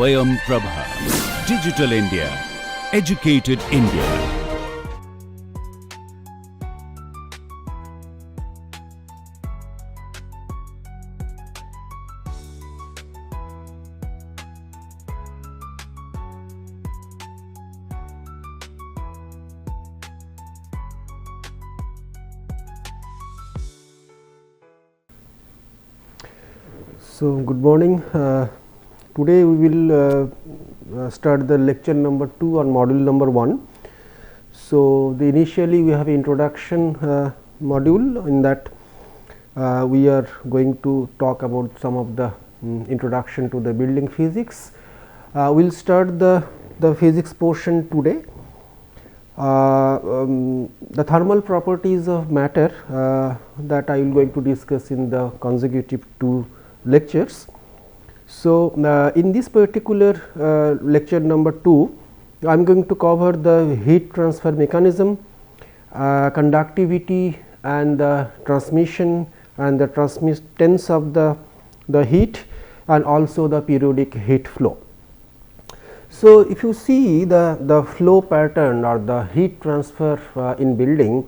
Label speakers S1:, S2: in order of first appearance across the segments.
S1: Swayam Prabha. Digital India. Educated India.
S2: So, good morning. Today we will start the lecture number 2 on module number 1. So, initially we have introduction module, in that we are going to talk about some of the introduction to the building physics. We will start the physics portion today. The thermal properties of matter that I will going to discuss in the consecutive 2 lectures. So, in this particular lecture number 2, I am going to cover the heat transfer mechanism, conductivity and the transmission and the transmittance of the heat, and also the periodic heat flow. So, if you see the flow pattern or the heat transfer in building,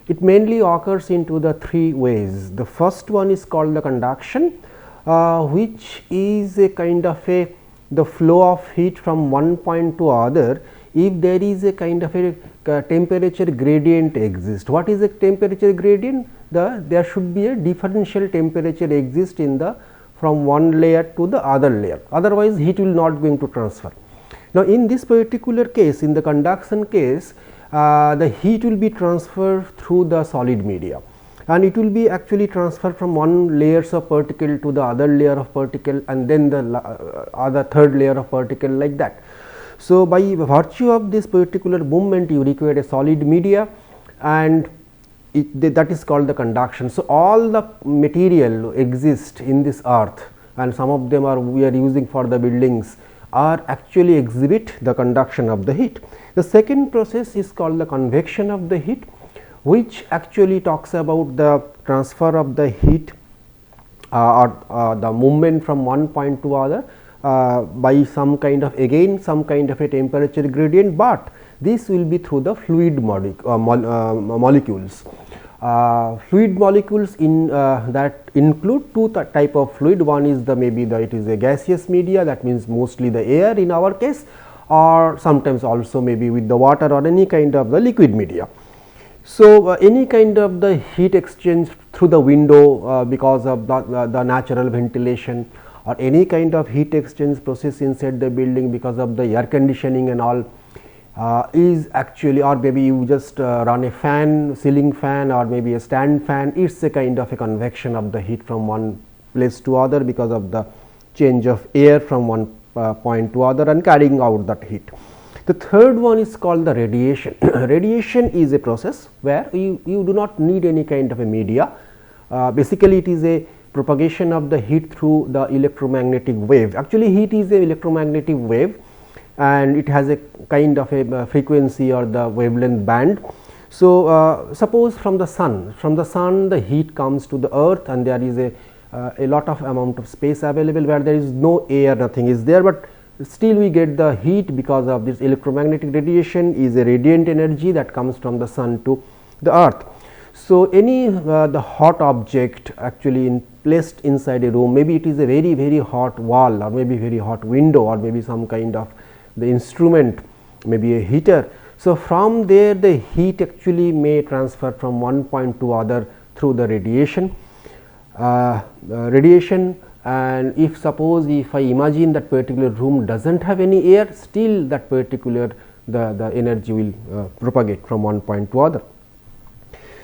S2: it mainly occurs into the 3 ways. The first one is called the conduction, which is a kind of the flow of heat from one point to other if there is a kind of a temperature gradient exists. What is a temperature gradient? There should be a differential temperature exist in the from one layer to the other layer, otherwise heat will not going to transfer. Now, in this particular case, in the conduction case, the heat will be transferred through the solid media, and it will be actually transferred from one layers of particle to the other layer of particle, and then the other third layer of particle, like that. So, by virtue of this particular movement, you require a solid media, and that is called the conduction. So, all the material exist in this earth, and some of them are we are using for the buildings, are actually exhibit the conduction of the heat. The second process is called the convection of the heat, which actually talks about the transfer of the heat or the movement from one point to other by some kind of some kind of a temperature gradient, but this will be through the fluid molecules. Fluid molecules in that include 2 type of fluid. One is it is a gaseous media, that means mostly the air in our case, or sometimes also maybe with the water or any kind of the liquid media. So, any kind of the heat exchange through the window because of the natural ventilation, or any kind of heat exchange process inside the building because of the air conditioning and all, is actually, or maybe you just run a fan, ceiling fan, or maybe a stand fan, it is a kind of a convection of the heat from one place to other because of the change of air from one point to other and carrying out that heat. The third one is called the radiation. Radiation is a process where you do not need any kind of a media. Basically, it is a propagation of the heat through the electromagnetic wave. Actually, heat is a electromagnetic wave, and it has a kind of a frequency or the wavelength band. So, suppose from the sun the heat comes to the earth, and there is a lot of amount of space available where there is no air, nothing is there, but still we get the heat because of this electromagnetic radiation is a radiant energy that comes from the sun to the earth. So, any the hot object actually placed inside a room, maybe it is a very hot wall, or maybe very hot window, or maybe some kind of the instrument, maybe a heater. So, from there the heat actually may transfer from one point to other through the radiation. And if suppose if I imagine that particular room does not have any air, still that particular the energy will propagate from one point to other.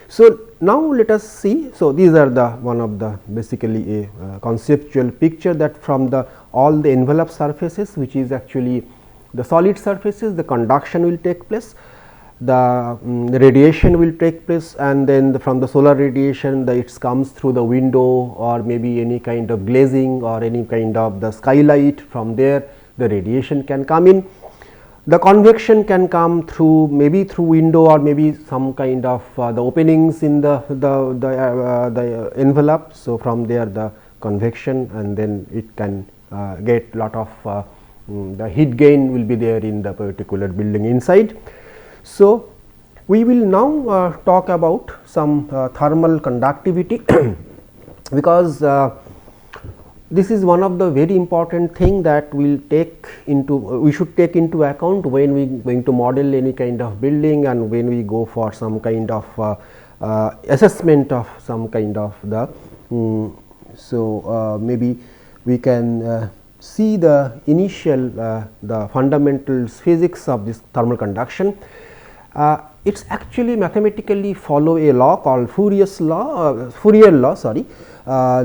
S2: So, now let us see. So, these are the one of the basically a conceptual picture that from the all the envelope surfaces, which is actually the solid surfaces, the conduction will take place, the radiation will take place, and then from the solar radiation it comes through the window, or maybe any kind of glazing or any kind of the skylight. From there the radiation can come in. The convection can come through maybe through window, or maybe some kind of the openings in the envelope. So, from there the convection, and then it can get lot of the heat gain will be there in the particular building inside. So, we will now talk about some thermal conductivity because this is one of the very important thing that we should take into account when we going to model any kind of building and when we go for some kind of assessment of some kind of the maybe we can see the initial the fundamentals physics of this thermal conduction. It's actually mathematically follow a law called Fourier law. Sorry,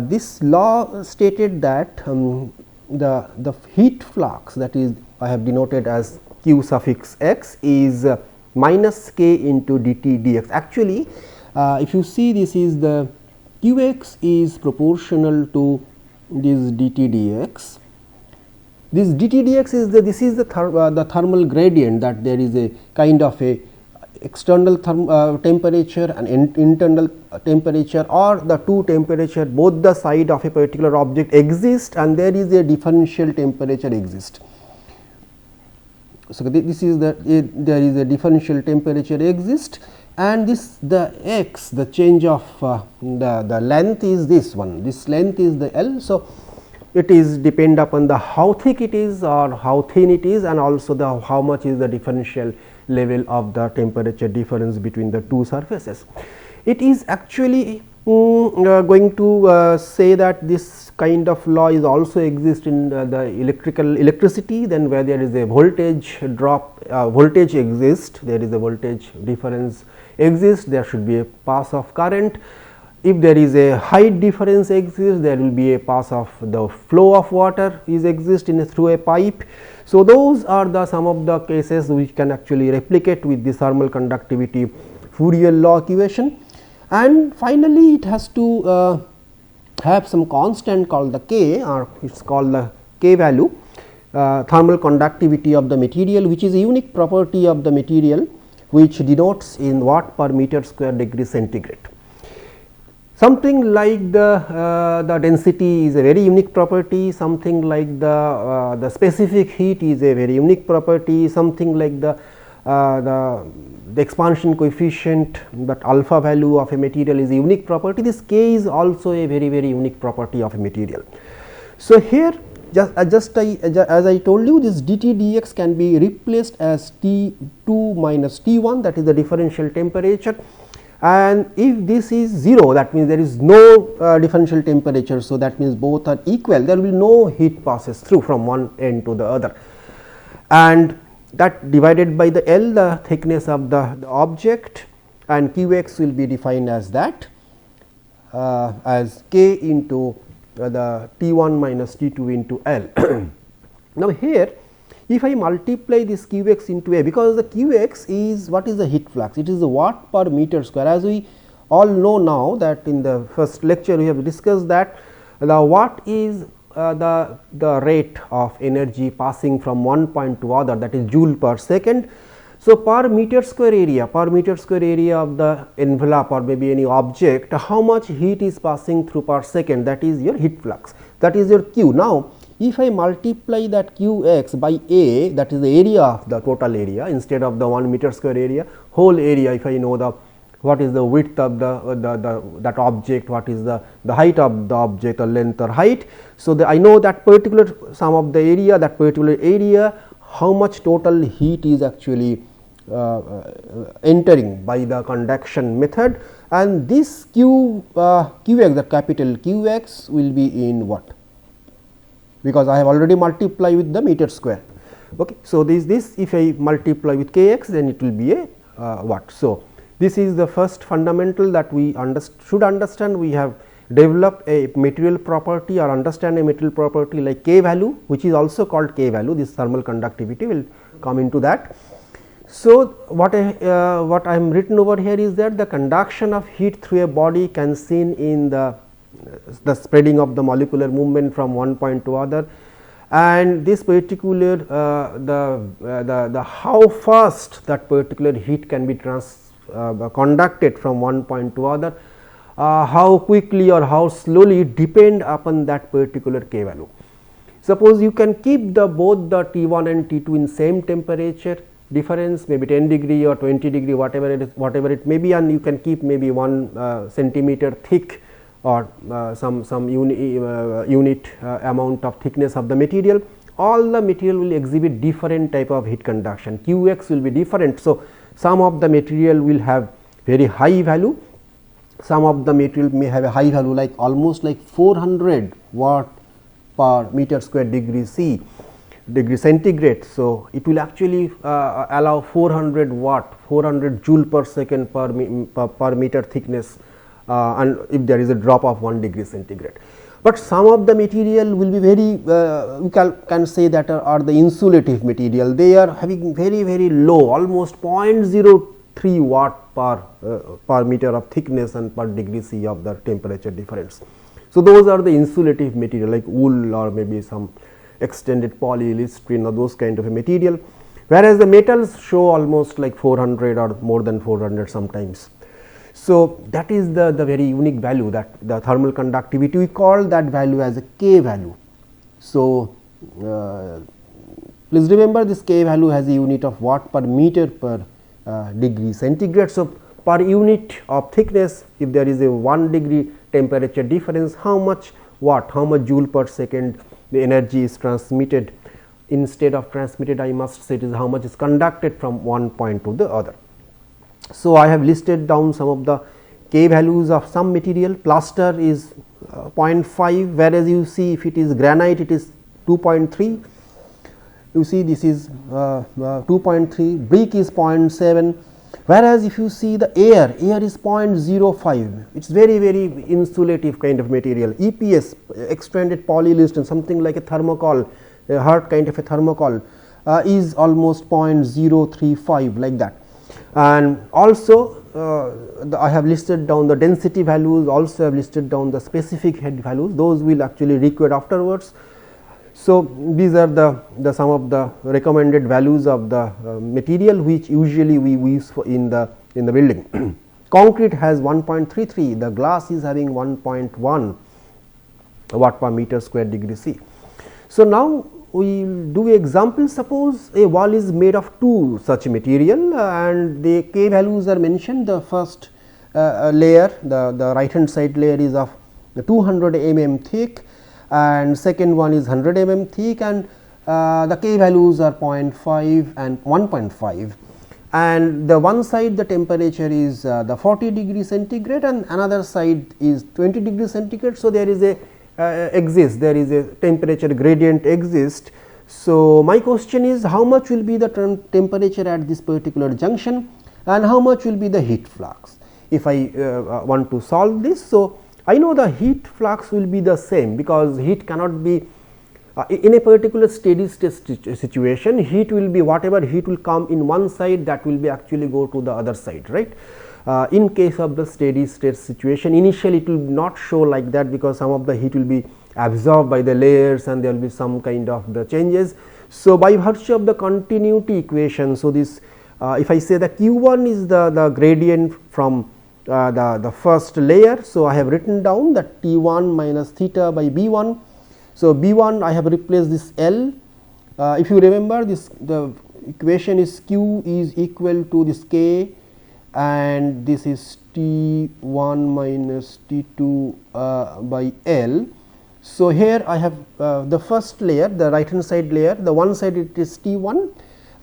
S2: this law stated that the heat flux, that is I have denoted as Q suffix x, is minus k into dt dx. Actually, if you see, this is the Qx is proportional to this dt dx. This dt dx is the thermal gradient, that there is a kind of a external temperature and internal temperature, or the two temperature both the side of a particular object exist and there is a differential temperature exist. So, this is the there is a differential temperature exist, and this the x, the change of the length is this one, this length is the L. So, it is depend upon the how thick it is or how thin it is, and also the how much is the differential level of the temperature difference between the two surfaces. It is actually going to say that this kind of law is also exist in the electricity, then where there is a voltage drop, voltage exists, there is a voltage difference exists, there should be a pass of current. If there is a height difference exists, there will be a pass of the flow of water is exist in through a pipe. So, those are the some of the cases which can actually replicate with the thermal conductivity Fourier law equation. And finally, it has to have some constant called the K, or it is called the K value, thermal conductivity of the material, which is a unique property of the material, which denotes in watt per meter square degree centigrade. Something like the density is a very unique property, something like the specific heat is a very unique property, something like the expansion coefficient, that alpha value of a material is a unique property. This K is also a very unique property of a material. So, here as I told you, this dt dx can be replaced as T2 minus T1, that is the differential temperature. And if this is 0, that means there is no differential temperature. So, that means both are equal, there will be no heat passes through from one end to the other, and that divided by the L, the thickness of the object, and Qx will be defined as that as K into the T1 minus T2 into L. Now, here if I multiply this Qx into A, because the Qx is what is the heat flux, it is the watt per meter square. As we all know now that in the first lecture we have discussed that the watt is the rate of energy passing from one point to other, that is joule per second. So, per meter square area of the envelope or maybe any object, how much heat is passing through per second, that is your heat flux, that is your Q. Now, if I multiply that Qx by A, that is the area of the total area, instead of the 1 meter square area, whole area, if I know the what is the width of that object, what is the height of the object or length or height. So, I know that particular sum of the area, that particular area, how much total heat is actually entering by the conduction method, and this Qx, the capital Qx will be in what, because I have already multiplied with the meter square. Okay. So, this if I multiply with Kx, then it will be a watt. So, this is the first fundamental that we should understand. We have developed a material property or understand a material property like K value, which is also called K value. This thermal conductivity will come into that. So, what I am written over here is that the conduction of heat through a body can seen in the spreading of the molecular movement from one point to other, and this particular the how fast that particular heat can be conducted from one point to other, how quickly or how slowly, depend upon that particular K value. Suppose you can keep the both the T1 and T2 in same temperature difference, maybe 10 degree or 20 degree, whatever it is, whatever it may be, and you can keep maybe 1 centimeter thick or some unit amount of thickness of the material. All the material will exhibit different type of heat conduction, Qx will be different. So, some of the material will have very high value, some of the material may have a high value like almost like 400 watt per meter square degree centigrade. So, it will actually allow 400 watt, 400 joule per second per meter thickness, and if there is a drop of 1 degree centigrade. But some of the material will be very we can say that are the insulative material, they are having very low, almost 0.03 watt per meter of thickness and per degree C of the temperature difference. So, those are the insulative material like wool or maybe some extended polyester or those kind of a material, whereas the metals show almost like 400 or more than 400 sometimes. So, that is the very unique value, that the thermal conductivity, we call that value as a K value. So, please remember this K value has a unit of watt per meter per degree centigrade. So, per unit of thickness, if there is a 1 degree temperature difference, how much watt, how much joule per second the energy is transmitted. Instead of transmitted, I must say it is how much is conducted from one point to the other. So, I have listed down some of the K values of some material. Plaster is 0.5, whereas you see if it is granite it is 2.3, you see this is 2.3, brick is 0.7, whereas if you see the air is 0.05, it is very insulative kind of material. EPS, extended polyester, something like a thermocol, a hard kind of a thermocol is almost 0.035 like that. And also I have listed down the density values, also have listed down the specific head values, those will actually required afterwards. So, these are the some of the recommended values of the material which usually we use in the building. Concrete has 1.33, the glass is having 1.1 watt per meter square degree C. So, now we will do example. Suppose a wall is made of 2 such material and the K values are mentioned. The first layer, the right hand side layer is of 200 mm thick and second one is 100 mm thick, and the K values are 0.5 and 1.5, and the one side the temperature is the 40 degree centigrade and another side is 20 degree centigrade. So, there is a there is a temperature gradient exists. So, my question is how much will be the temperature at this particular junction and how much will be the heat flux. If I want to solve this, so I know the heat flux will be the same, because heat cannot be in a particular steady state situation, heat will be whatever heat will come in one side, that will be actually go to the other side, right. In case of the steady state situation, initially it will not show like that, because some of the heat will be absorbed by the layers and there will be some kind of the changes. So, by virtue of the continuity equation, so this if I say the Q1 is the gradient from the first layer. So, I have written down that T1 minus theta by B1. So, B1 I have replaced this L. If you remember this, the equation is Q is equal to this K and this is T1 minus T2 by L. So, here I have the first layer, the right hand side layer, the one side it is T1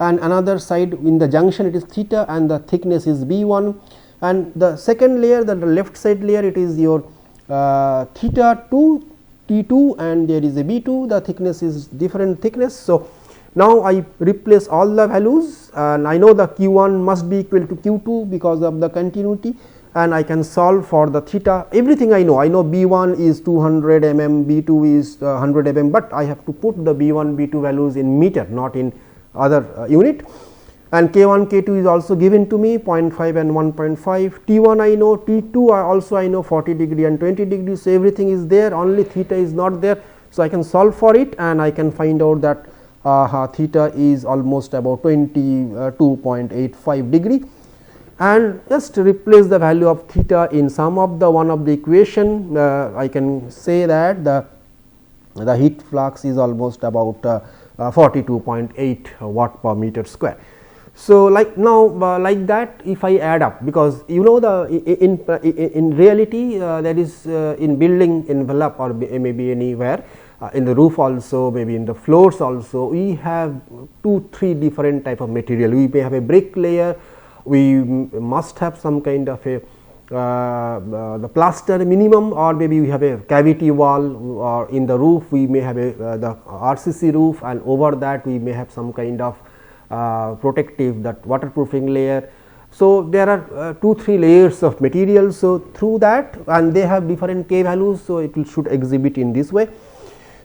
S2: and another side in the junction it is theta and the thickness is B1, and the second layer, the left side layer, it is your theta 2 T2 and there is a B2, the thickness is different thickness. So, now I replace all the values and I know the Q1 must be equal to Q2 because of the continuity, and I can solve for the theta. Everything I know B1 is 200 mm, B2 is 100 mm, but I have to put the B1 B2 values in meter, not in other unit, and K1 K2 is also given to me 0.5 and 1.5. T1 I know, T2 also I know 40 degree and 20 degree. So, everything is there, only theta is not there. So, I can solve for it and I can find out that theta is almost about 22.85 degree, and just replace the value of theta in some of the one of the equation. I can say that the the heat flux is almost about 42.8 watt per meter square. So, like now like that if I add up, because you know the in reality there is in building envelope or maybe anywhere in the roof also, maybe in the floors also, we have 2-3 different type of material. We may have a brick layer, we must have some kind of a the plaster minimum, or maybe we have a cavity wall, or in the roof we may have a the RCC roof, and over that we may have some kind of protective, that waterproofing layer. So, there are 2-3 layers of material. So, through that, and they have different K values. So, it will should exhibit in this way.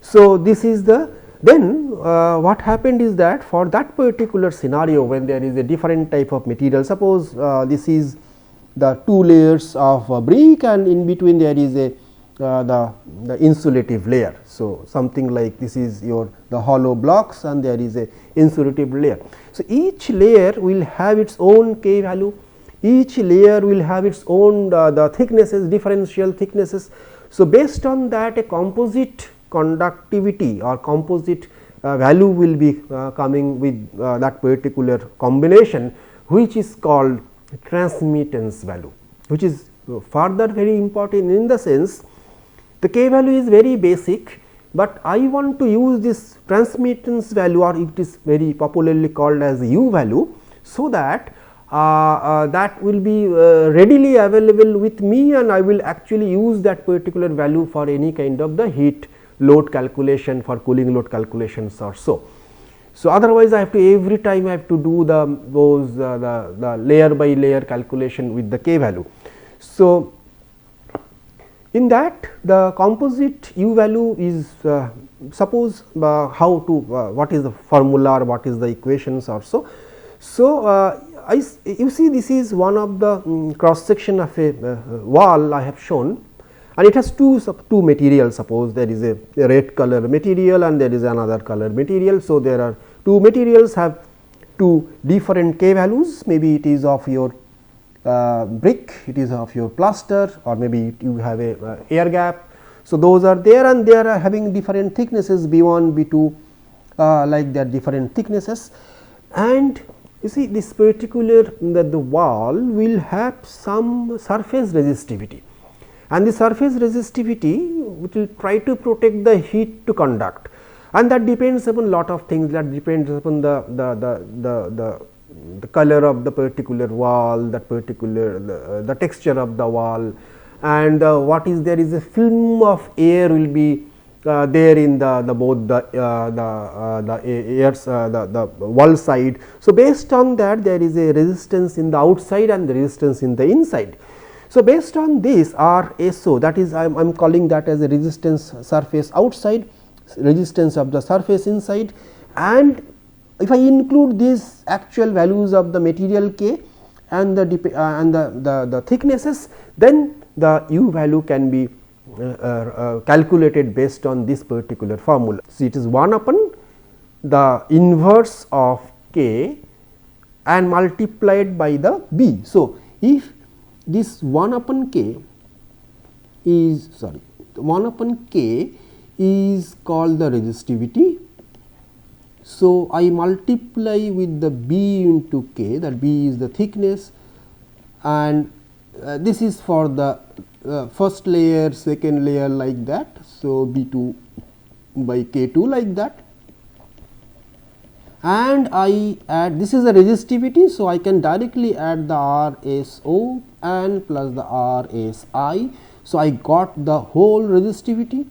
S2: So, this is the then what happened is that for that particular scenario, when there is a different type of material, suppose this is the 2 layers of brick, and in between there is a the insulative layer. So, something like this is your the hollow blocks, and there is a insulative layer. So, each layer will have its own K value, each layer will have its own the thicknesses, differential thicknesses. So, based on that, a composite conductivity or composite value will be coming with that particular combination, which is called transmittance value, which is further very important in the sense the K value is very basic, but I want to use this transmittance value, or it is very popularly called as U value. So, that that will be readily available with me, and I will actually use that particular value for any kind of the heat load calculation, for cooling load calculations or so. So, otherwise I have to every time I have to do those the layer by layer calculation with the K value. So, in that the composite U value is suppose how to what is the formula or what is the equations or so. So, you see this is one of the cross section of a wall I have shown, and it has two materials. Suppose there is a red color material and there is another color material. So, there are 2 materials have 2 different K values, maybe it is of your brick, it is of your plaster, or maybe you have a air gap. So, those are there, and they are having different thicknesses B1, B2 like that different thicknesses. And you see this particular the wall will have some surface resistivity, and the surface resistivity which will try to protect the heat to conduct, and that depends upon lot of things, that depends upon the color of the particular wall, that particular the texture of the wall, and what is there is a film of air will be there in the both the airs the wall side. So, based on that there is a resistance in the outside and the resistance in the inside. So, based on this RSO, that is I am calling that as a resistance surface outside, resistance of the surface inside, and if I include these actual values of the material K and the thicknesses, then the U value can be calculated based on this particular formula. So, it is 1 upon the inverse of K and multiplied by the B. So, if this 1 upon K is 1 upon K is called the resistivity. So, I multiply with the B into K, that B is the thickness, and this is for the first layer, second layer like that. So, B2 by K2 like that, and I add, this is the resistivity. So, I can directly add the RSO and plus the RSI. So, I got the whole resistivity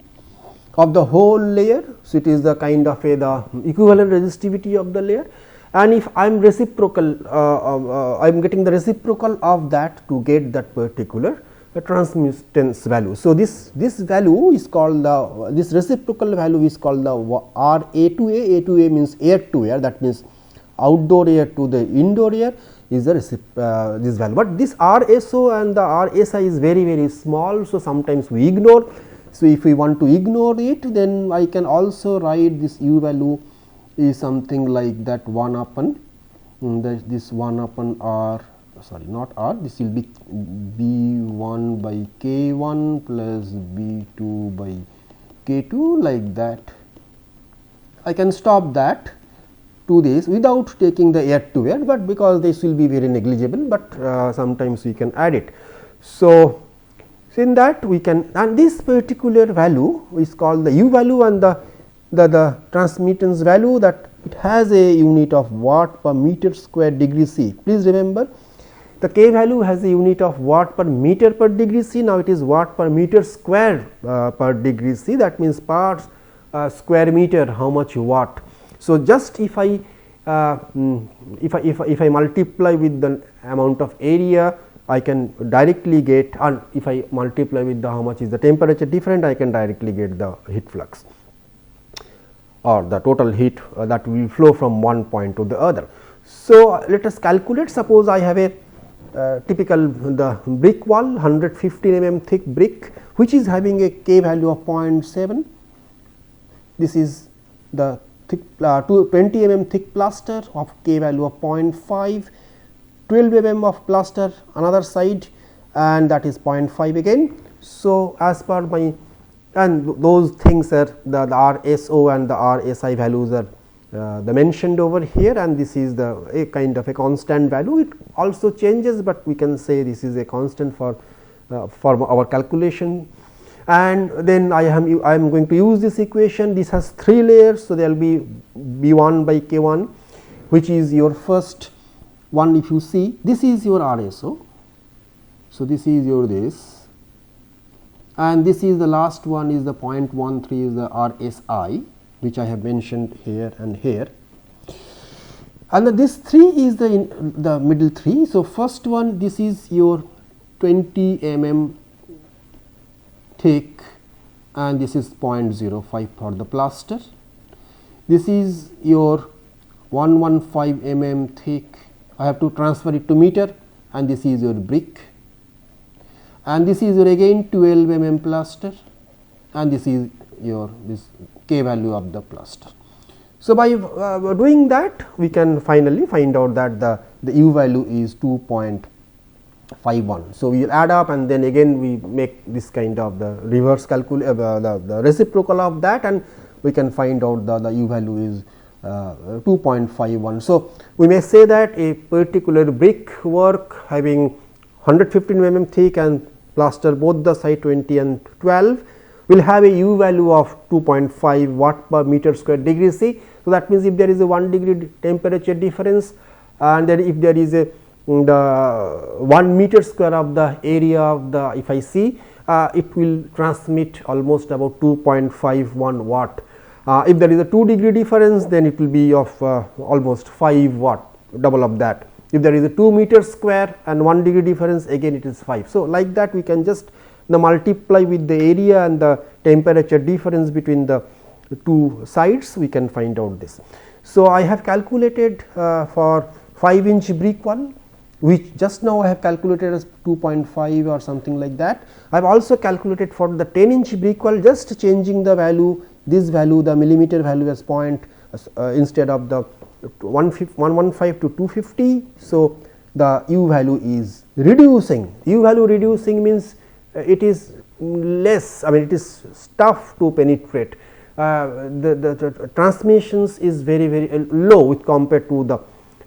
S2: of the whole layer. So, it is the kind of the equivalent resistivity of the layer, and if I am reciprocal I am getting the reciprocal of that to get that particular transmittance value. So, this value is called the this reciprocal value is called the RA to A. A to A means air to air, that means outdoor air to the indoor air is the this value, but this RSO and the RSI is very small. So, sometimes we ignore. So, if we want to ignore it, then I can also write this U value is something like that 1 upon this 1 upon R, sorry not R, this will be B1 by K1 plus B2 by K2 like that. I can stop that to this without taking the air to air, but because this will be very negligible, but sometimes we can add it. So, in that we can, and this particular value is called the U value, and the transmittance value, that it has a unit of watt per meter square degree C. Please remember, the K value has a unit of watt per meter per degree C. Now, it is watt per meter square per degree C, that means per square meter how much watt. So, just if I multiply with the amount of area, I can directly get, and if I multiply with the how much is the temperature different, I can directly get the heat flux or the total heat that will flow from one point to the other. So, let us calculate. Suppose I have a typical the brick wall, 115 mm thick brick, which is having a K value of 0.7. This is the thick 20 mm thick plaster of K value of 0.5, 12 mm of plaster another side, and that is 0.5 again. So, as per my, and those things are the RSO and the RSI values are the mentioned over here, and this is the a kind of a constant value. It also changes, but we can say this is a constant for our calculation. And then I am going to use this equation. This has 3 layers. So, there will be B1 by K1, which is your first one. If you see, this is your RSO. So, this is your this, and this is the last one is the 0.13 is the RSI, which I have mentioned here and here, and this 3 is the middle 3. So, first one, this is your 20 mm thick, and this is 0.05 for the plaster. This is your 115 mm thick, I have to transfer it to meter, and this is your brick, and this is your again 12 mm plaster, and this is your this K value of the plaster. So, by doing that, we can finally find out that the U value is 2.51. So, we will add up, and then again we make this kind of the reverse the reciprocal of that, and we can find out the U value is 2.51. So, we may say that a particular brick work having 115 mm thick and plaster both the side 20 and 12 will have a U value of 2.5 watt per meter square degree C. So, that means, if there is a 1 degree temperature difference, and then if there is a the 1 meter square of the area of the, if I see, it will transmit almost about 2.51 watt. If there is a 2 degree difference, then it will be of almost 5 watt, double of that. If there is a 2 meter square and 1 degree difference, again it is 5. So, like that we can just multiply with the area and the temperature difference between the two sides, we can find out this. So, I have calculated for 5-inch brick wall, which just now I have calculated as 2.5 or something like that. I have also calculated for the 10-inch brick wall, just changing the value, this value, the millimeter value as instead of the 115 to 250. So, the U value is reducing. U value reducing means it is less, I mean it is tough to penetrate. The transmissions is very low with compared to the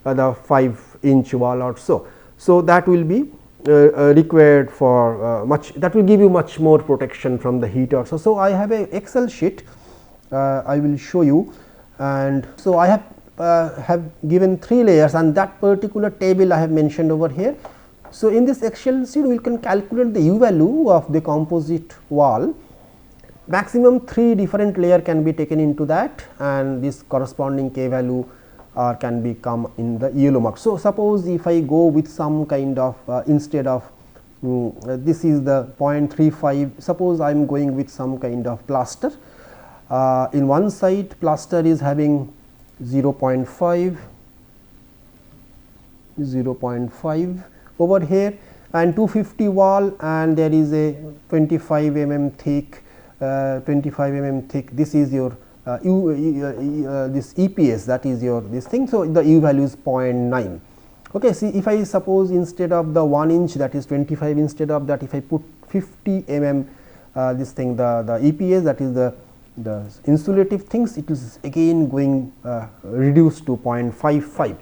S2: 5-inch wall or so. So, that will be required for much, that will give you much more protection from the heat also. So, I have a Excel sheet, I will show you, and so I have given 3 layers, and that particular table I have mentioned over here. So, in this Excel sheet we can calculate the U value of the composite wall. Maximum 3 different layer can be taken into that, and this corresponding K value can become in the yellow mark. So, suppose if I go with some kind of instead of this is the 0.35, suppose I am going with some kind of plaster. In one side plaster is having 0.5 over here, and 250 wall, and there is a 25 mm thick, this is your this EPS, that is your this thing. So, the U value is 0.9. Okay, see, if I suppose instead of the 1 inch, that is 25, instead of that if I put 50 mm this thing, the EPS, that is the the insulative things, it is again going reduced to 0.55.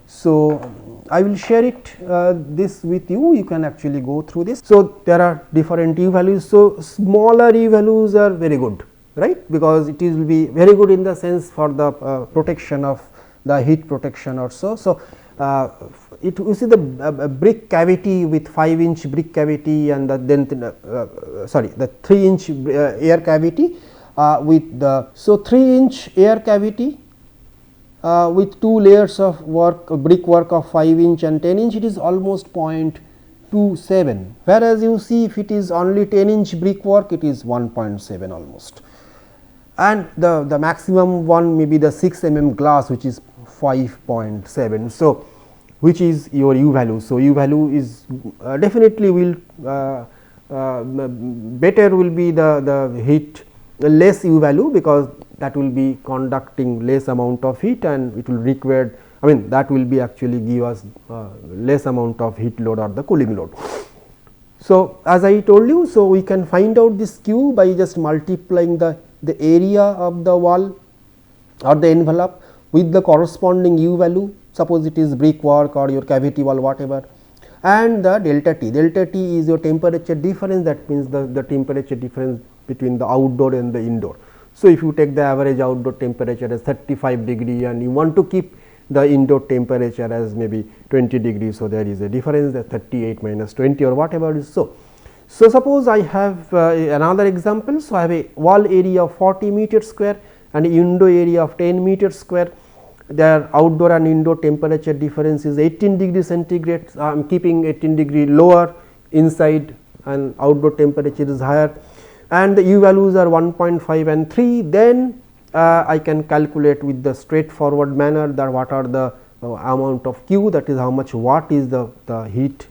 S2: So, I will share it this with you, you can actually go through this. So, there are different U values. So, smaller U values are very good, right, because it will be very good in the sense for the protection of the heat protection or so. So, you see the brick cavity with 5-inch brick cavity and the the 3-inch air cavity with the, so 3-inch air cavity with 2 layers of work brick work of 5-inch and 10-inch, it is almost 0.27, whereas you see if it is only 10-inch brick work, it is 1.7 almost, and the maximum one may be the 6 mm glass, which is 5.7. So, which is your U value. So, U value is definitely will better will be the heat less U value, because that will be conducting less amount of heat and it will require, I mean that will be actually give us less amount of heat load or the cooling load. So, as I told you, so we can find out this Q by just multiplying the area of the wall or the envelope with the corresponding U value, suppose it is brick work or your cavity wall whatever, and the delta T. Delta T is your temperature difference, that means the temperature difference between the outdoor and the indoor. So, if you take the average outdoor temperature as 35 degree and you want to keep the indoor temperature as maybe 20 degrees. So, there is a difference, that 38 minus 20 or whatever it is. So, suppose I have another example. So, I have a wall area of 40 meter square and a window area of 10 meter square. Their outdoor and indoor temperature difference is 18 degree centigrade. I am keeping 18 degree lower inside and outdoor temperature is higher, and the U values are 1.5 and 3. Then I can calculate with the straightforward manner that what are the amount of Q, that is how much watt is the heat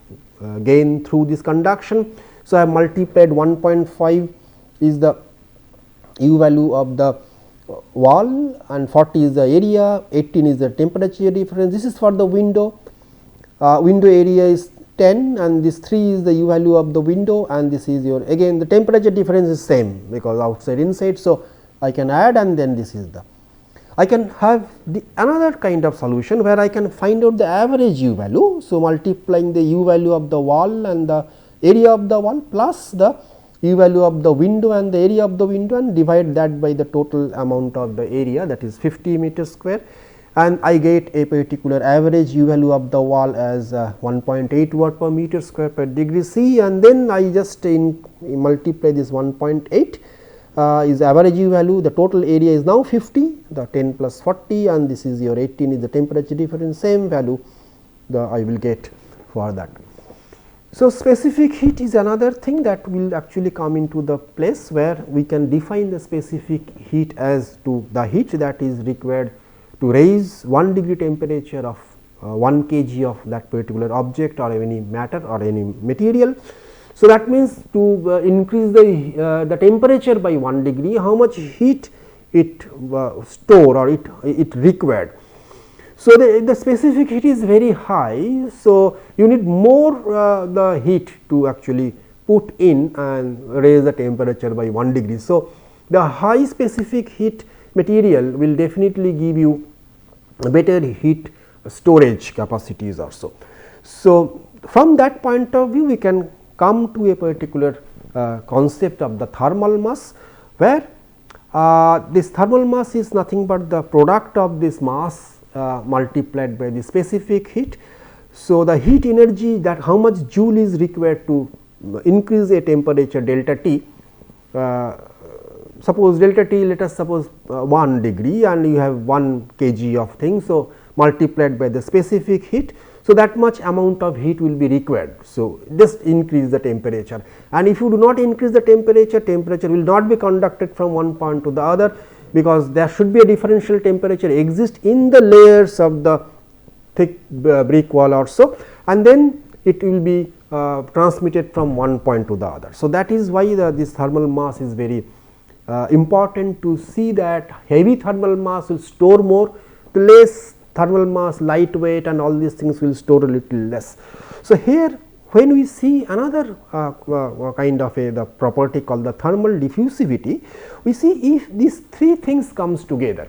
S2: gain through this conduction. So, I have multiplied 1.5 is the U value of the wall and 40 is the area, 18 is the temperature difference. This is for the window, window area is 10 and this 3 is the U value of the window, and this is your, again the temperature difference is same because outside inside. So, I can add, and then this is the, I can have the another kind of solution where I can find out the average U value. So, multiplying the U value of the wall and the area of the wall plus the U value of the window and the area of the window, and divide that by the total amount of the area, that is 50 meter square, and I get a particular average U value of the wall as 1.8 watt per meter square per degree C, and then I just multiply this 1.8 is average U value. The total area is now 50, the 10 plus 40, and this is your 18 is the temperature difference, same value I will get for that. So, specific heat is another thing that will actually come into the place where we can define the specific heat as to the heat that is required to raise 1 degree temperature of 1 kg of that particular object or any matter or any material. So, that means to increase the temperature by 1 degree, how much heat it store or it required. So, the specific heat is very high. So, you need more the heat to actually put in and raise the temperature by 1 degree. So, the high specific heat material will definitely give you better heat storage capacities also. So, from that point of view we can come to a particular concept of the thermal mass, where this thermal mass is nothing but the product of this mass multiplied by the specific heat. So, the heat energy, that how much joule is required to increase a temperature delta T. Suppose delta T, let us suppose 1 degree and you have 1 kg of thing. So, multiplied by the specific heat. So, that much amount of heat will be required. So, just increase the temperature, and if you do not increase the temperature, temperature will not be conducted from one point to the other, because there should be a differential temperature exist in the layers of the thick brick wall also, and then it will be transmitted from one point to the other. So, that is why this thermal mass is very important to see that heavy thermal mass will store more, the less thermal mass, lightweight and all these things will store a little less. So, here when we see another kind of the property called the thermal diffusivity, we see if these three things comes together,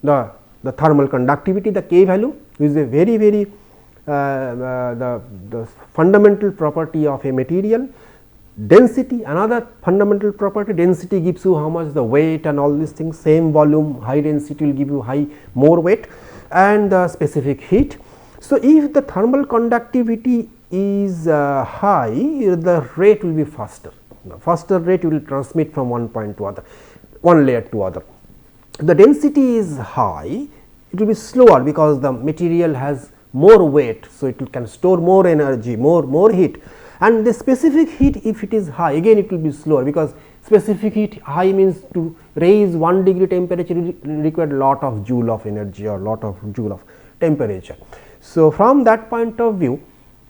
S2: the thermal conductivity, the K value is a very the fundamental property of a material, density another fundamental property, density gives you how much the weight and all these things, same volume, high density will give you more weight, and the specific heat. So, if the thermal conductivity is high, the rate will be faster, the faster rate will transmit from one point to other, one layer to other. If the density is high, it will be slower because the material has more weight. So, it can store more energy, more heat, and the specific heat, if it is high, again it will be slower, because specific heat high means to raise 1 degree temperature require lot of joule of energy or lot of joule of temperature. So, from that point of view,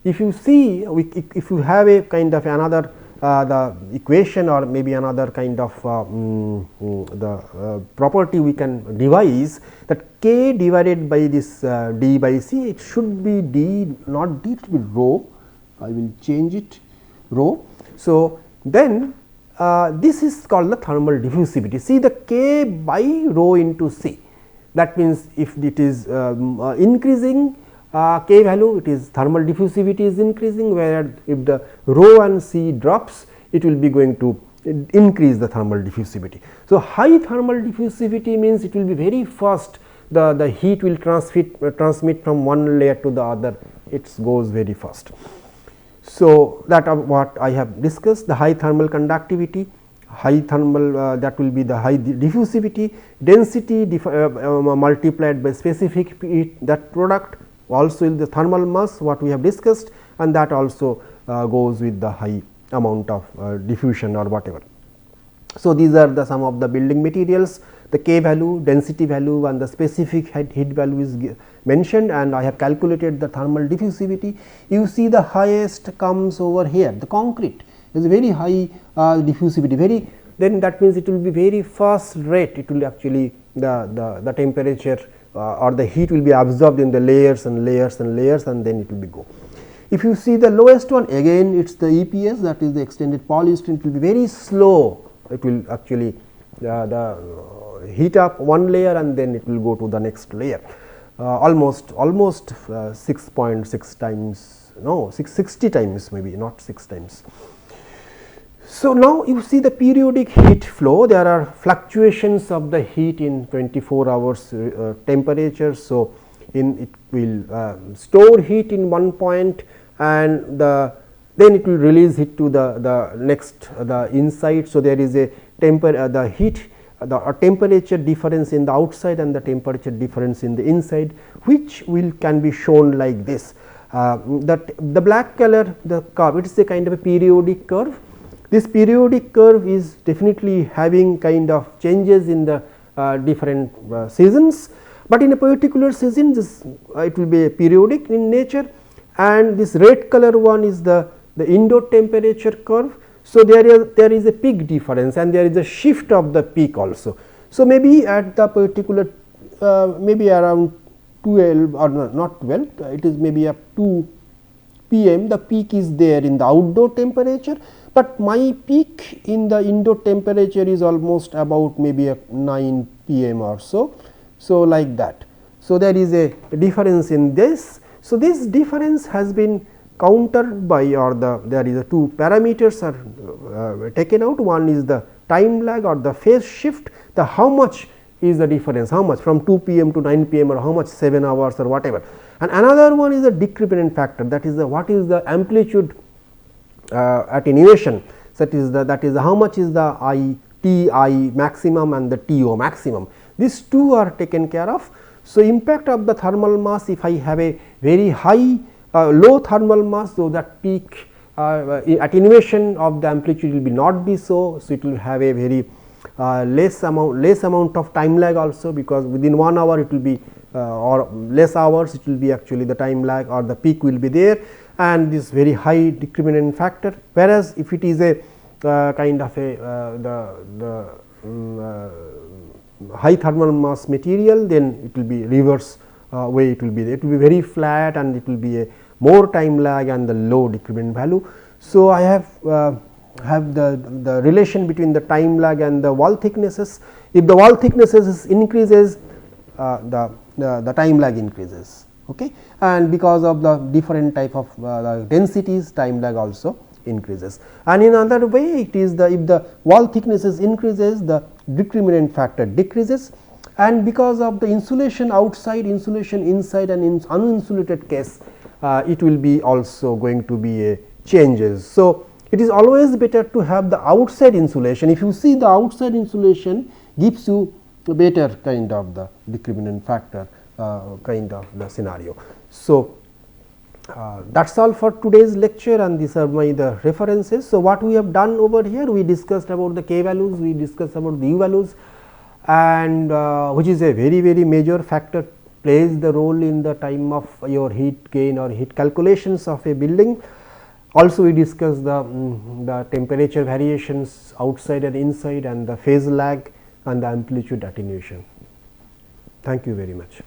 S2: if you see, if you have a kind of another the equation or maybe another kind of the property we can devise, that K divided by this d by C, it should be d, not d, it will be rho, I will change it rho. So, then this is called the thermal diffusivity. See the K by rho into C, that means if it is increasing K value, it is thermal diffusivity is increasing, where if the rho and C drops, it will be going to increase the thermal diffusivity. So, high thermal diffusivity means it will be very fast, the heat will transmit from one layer to the other, it goes very fast. So, that what I have discussed, the high thermal conductivity, high thermal that will be the high diffusivity, density multiplied by specific heat, that product also the thermal mass what we have discussed, and that also goes with the high amount of diffusion or whatever. So, these are the some of the building materials, the K value, density value and the specific heat value is mentioned, and I have calculated the thermal diffusivity. You see the highest comes over here, the concrete is very high diffusivity, then that means it will be very fast rate, it will actually the temperature or the heat will be absorbed in the layers and layers and layers, and then it will be go. If you see the lowest one, again it is the EPS, that is the extended polystyrene, it will be very slow, it will actually heat up one layer and then it will go to the next layer, almost 6.6 times, no 660 times, maybe not 6 times. So, now you see the periodic heat flow, there are fluctuations of the heat in 24 hours temperature. So, it will store heat in one point, and then it will release heat to the next the inside. So, there is a the heat temperature difference in the outside and the temperature difference in the inside, which can be shown like this. That the black color, the curve, it is a kind of a periodic curve. This periodic curve is definitely having kind of changes in the different seasons, but in a particular season this it will be periodic in nature, and this red color one is the indoor temperature curve. So, there is a peak difference and there is a shift of the peak also. So, maybe at the particular maybe around 12 or not 12, it is maybe up to PM, the peak is there in the outdoor temperature, but my peak in the indoor temperature is almost about maybe 9 PM or so. So, like that. So, there is a difference in this. So, this difference has been countered by, or there is a two parameters are taken out. One is the time lag or the phase shift, the how much is the difference, how much from 2 PM to 9 PM or how much 7 hours or whatever. And another one is the decrement factor, that is the what is the amplitude attenuation, that is how much is the TI maximum and the TO maximum. These two are taken care of. So, impact of the thermal mass, if I have a very high low thermal mass, so that peak attenuation of the amplitude will be not be so. So, it will have a very less amount of time lag also, because within 1 hour it will be or less hours it will be actually the time lag or the peak will be there, and this very high decrement factor. Whereas, if it is a kind of a high thermal mass material, then it will be reverse way, it will be very flat and it will be a more time lag and the low decrement value. So, I have the relation between the time lag and the wall thicknesses. If the wall thicknesses increases, the time lag increases, okay, and because of the different type of densities, time lag also increases. And in another way, it is if the wall thicknesses increases, the discriminant factor decreases, and because of the insulation outside, insulation inside, and in uninsulated case, it will be also going to be a changes. So, it is always better to have the outside insulation. If you see the outside insulation gives you a better kind of the discriminant factor kind of the scenario. So, that is all for today's lecture, and these are the references. So, what we have done over here, we discussed about the k values, we discussed about the u values, and which is a very major factor, plays the role in the time of your heat gain or heat calculations of a building. Also, we discussed the temperature variations outside and inside, and the phase lag and the amplitude attenuation. Thank you very much.